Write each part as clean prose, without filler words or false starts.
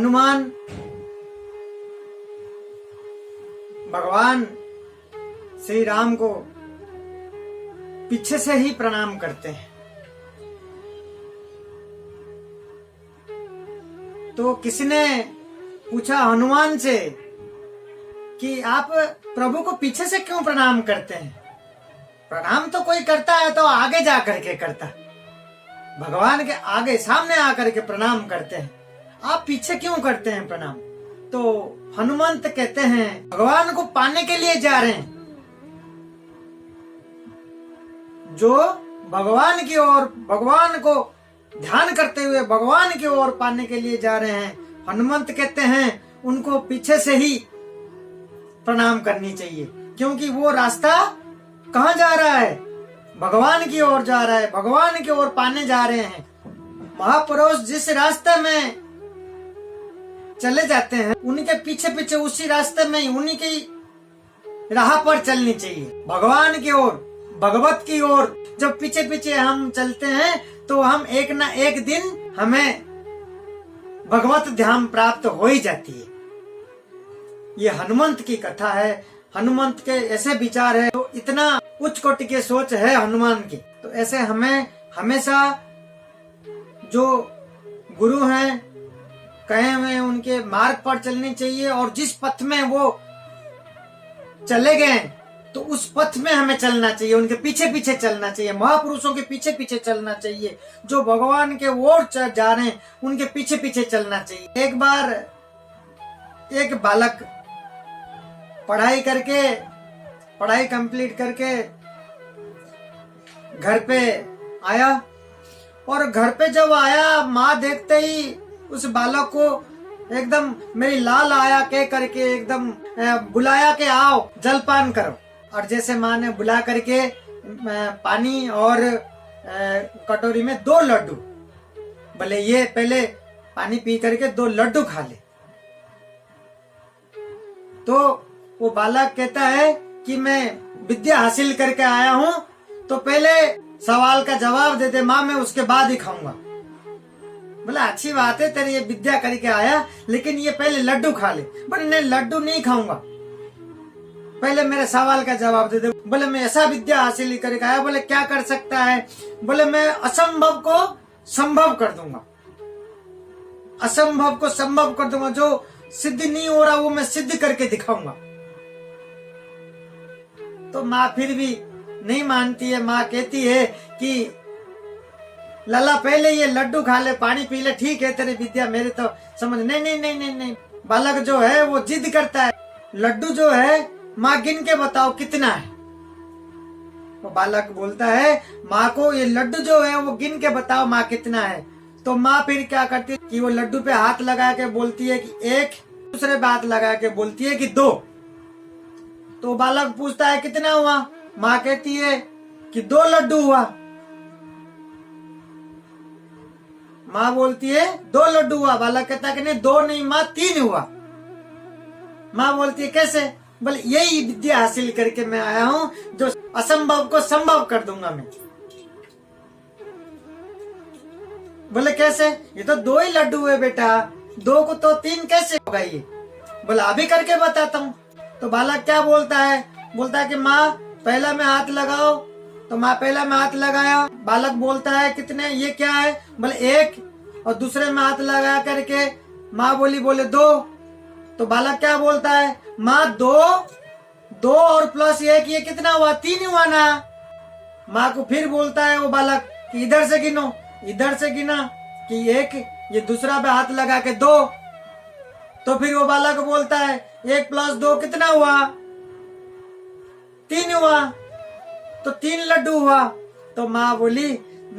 हनुमान भगवान श्री राम को पीछे से ही प्रणाम करते हैं। तो किसी ने पूछा हनुमान से कि आप प्रभु को पीछे से क्यों प्रणाम करते हैं? प्रणाम तो कोई करता है तो आगे जा करके करता है, भगवान के आगे सामने आकर के प्रणाम करते हैं, आप पीछे क्यों करते हैं प्रणाम? तो हनुमंत कहते हैं भगवान को पाने के लिए जा रहे हैं, जो भगवान की ओर, भगवान को ध्यान करते हुए भगवान की ओर पाने के लिए जा रहे हैं। हनुमंत कहते हैं उनको पीछे से ही प्रणाम करनी चाहिए, क्योंकि वो रास्ता कहाँ जा रहा है? भगवान की ओर जा रहा है, भगवान की ओर पाने जा रहे हैं। महापुरुष जिस रास्ते में चले जाते हैं उनके पीछे पीछे उसी रास्ते में, उन्हीं की राह पर चलनी चाहिए, भगवान की ओर, भगवत की ओर। जब पीछे पीछे हम चलते हैं तो हम एक ना एक दिन हमें भगवत ध्यान प्राप्त हो ही जाती है। ये हनुमंत की कथा है, हनुमंत के ऐसे विचार है, तो इतना उच्च कोटि के सोच है हनुमान की। तो ऐसे हमें हमेशा जो गुरु हैं कहे हुए उनके मार्ग पर चलनी चाहिए, और जिस पथ में वो चले गए तो उस पथ में हमें चलना चाहिए, उनके पीछे पीछे चलना चाहिए, महापुरुषों के पीछे पीछे चलना चाहिए, जो भगवान के ओर जा रहे हैं उनके पीछे पीछे चलना चाहिए। एक बार एक बालक पढ़ाई कंप्लीट करके घर पे आया, और घर पे जब आया माँ देखते ही उस बालक को एकदम मेरी लाल आया कह करके एकदम बुलाया के आओ जलपान करो। और जैसे माँ ने बुला करके पानी और कटोरी में 2 लड्डू, भले ये पहले पानी पी करके 2 लड्डू खा ले। तो वो बालक कहता है कि मैं विद्या हासिल करके आया हूँ, तो पहले सवाल का जवाब दे दे माँ, मैं उसके बाद ही खाऊंगा। बोला अच्छी बात है, तेरी ये विद्या करके आया, लेकिन ये पहले लड्डू खा ले। बोले नहीं, लड्डू नहीं खाऊंगा, पहले मेरे सवाल का जवाब दे दे। बोले मैं ऐसा विद्या हासिल करके आया। बोले क्या कर सकता है? बोले मैं असंभव को संभव कर दूंगा, असंभव को संभव कर दूंगा, जो सिद्ध नहीं हो रहा वो मैं सिद्ध करके दिखाऊंगा। तो माँ फिर भी नहीं मानती है। माँ कहती है कि लला पहले ये लड्डू खा ले, पानी पी ले, ठीक है तेरी विद्या मेरे तो समझ। नहीं नहीं नहीं नहीं नहीं, बालक जो है वो जिद करता है, लड्डू जो है माँ गिन के बताओ कितना है। वो बालक बोलता है माँ को ये लड्डू जो है वो गिन के बताओ माँ कितना है। तो माँ फिर क्या करती है कि वो लड्डू पे हाथ लगा के बोलती है कि 1, दूसरे पे हाथ लगा के बोलती है कि 2। तो बालक पूछता है कितना हुआ? माँ कहती है कि 2 लड्डू हुआ। माँ बोलती है 2 लड्डू हुआ। बालक कहता है कि नहीं 2 नहीं माँ 3 हुआ। माँ बोलती है कैसे? बोले यही विद्या हासिल करके मैं आया हूँ, जो असंभव को संभव कर दूंगा मैं। बोले कैसे? ये तो 2 ही लड्डू हुए बेटा, 2 को तो 3 कैसे होगा ये? बोला अभी करके बताता हूँ। तो बालक क्या बोलता है? बोलता है कि माँ पहला में हाथ लगाओ। तो माँ पहला में हाथ लगाया। बालक बोलता है कितने, ये क्या है? बोले 1। और दूसरे में हाथ लगा करके माँ बोले 2। तो बालक क्या बोलता है? माँ 2 और प्लस 1 ये कितना हुआ? 3 हुआ ना। माँ को फिर बोलता है वो बालक कि इधर से गिनो, इधर से गिना कि 1, ये दूसरा पे हाथ लगा के 2। तो फिर वो बालक बोलता है 1 + 2 कितना हुआ? 3 हुआ। तो 3 लड्डू हुआ। तो माँ बोली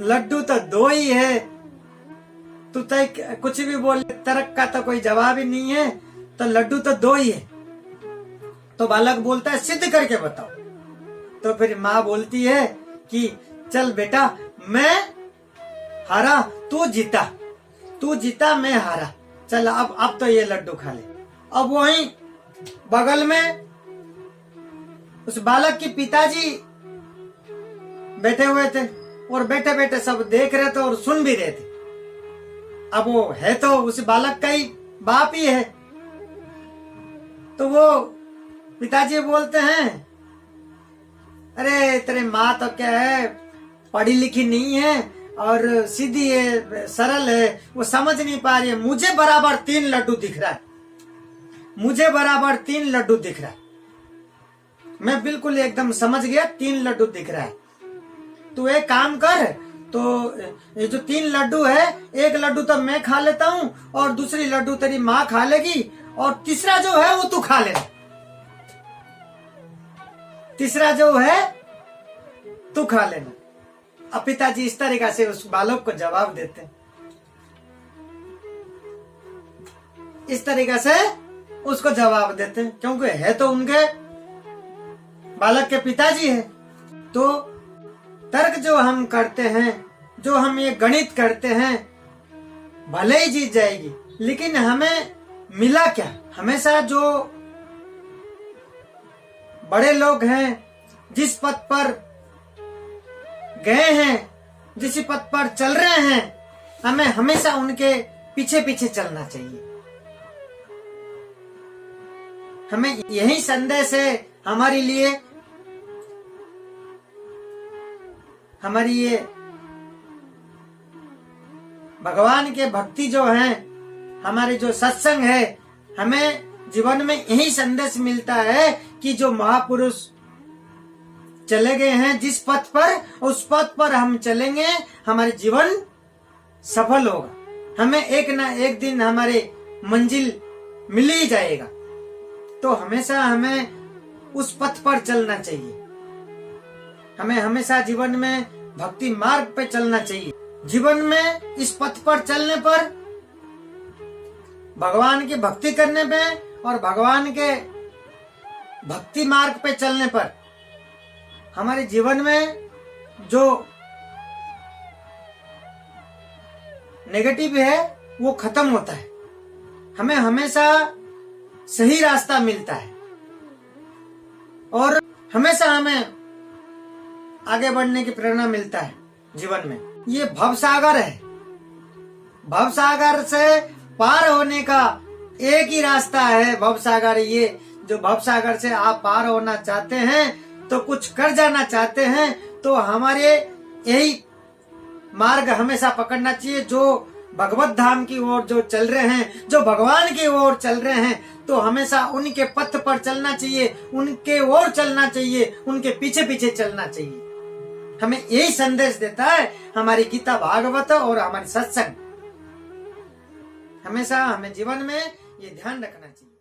लड्डू तो 2 ही है, तू तो कुछ भी बोल, तर्क का तो कोई जवाब ही नहीं है, तो लड्डू तो 2 ही है। तो बालक बोलता है सिद्ध करके बताओ। तो फिर माँ बोलती है कि चल बेटा मैं हारा तू जीता मैं हारा, चल अब तो ये लड्डू खा ले। अब वहीं बगल में उस बालक की पिताजी बैठे हुए थे, और बैठे बैठे सब देख रहे थे और सुन भी रहे थे। अब वो है तो उस बालक का ही बाप ही है। तो वो पिताजी बोलते हैं, अरे तेरे माँ तो क्या है, पढ़ी लिखी नहीं है और सीधी है, सरल है, वो समझ नहीं पा रही है। मुझे बराबर 3 लड्डू दिख रहा है, मुझे बराबर 3 लड्डू दिख रहा है। मैं बिल्कुल एकदम समझ गया, 3 लड्डू दिख रहा है। तू एक काम कर, तो ये जो 3 लड्डू है, एक लड्डू तो मैं खा लेता हूँ और दूसरी लड्डू तेरी माँ खा लेगी और तीसरा जो है वो तू खा लेना। तीसरा जो है तू खा लेना। अब पिताजी इस तरीका से उस बालक को जवाब देते हैं, इस तरीका से उसको जवाब देते हैं, क्योंकि है तो उनके बालक के पिताजी है। तो तर्क जो हम करते हैं, जो हम ये गणित करते हैं, भले ही जीत जाएगी, लेकिन हमें मिला क्या? हमेशा जो बड़े लोग हैं, जिस पथ पर गए हैं, जिस पथ पर चल रहे हैं, हमें हमेशा उनके पीछे पीछे चलना चाहिए। हमें यही संदेश है हमारे लिए, हमारी ये भगवान के भक्ति जो है, हमारे जो सत्संग है, हमें जीवन में यही संदेश मिलता है कि जो महापुरुष चले गए हैं जिस पथ पर, उस पथ पर हम चलेंगे, हमारे जीवन सफल होगा। हमें एक ना एक दिन हमारे मंजिल मिल ही जाएगा। तो हमेशा हमें उस पथ पर चलना चाहिए। हमें हमेशा जीवन में भक्ति मार्ग पे चलना चाहिए। जीवन में इस पथ पर चलने पर, भगवान की भक्ति करने पे और भगवान के भक्ति मार्ग पे चलने पर हमारे जीवन में जो नेगेटिव है वो खत्म होता है। हमें हमेशा सही रास्ता मिलता है और हमेशा हमें आगे बढ़ने की प्रेरणा मिलता है जीवन में। ये भवसागर है। भवसागर से पार होने का एक ही रास्ता है, भवसागर। ये जो भवसागर से आप पार होना चाहते हैं, तो कुछ कर जाना चाहते हैं, तो हमारे यही मार्ग हमेशा पकड़ना चाहिए। जो भगवत धाम की ओर जो चल रहे हैं, जो भगवान की ओर चल रहे हैं, तो हमेशा उनके पथ पर चलना चाहिए, उनके ओर चलना चाहिए, उनके पीछे पीछे चलना चाहिए। हमें यही संदेश देता है हमारी गीता भागवत और हमारी सत्संग। हमेशा हमें जीवन में ये ध्यान रखना चाहिए।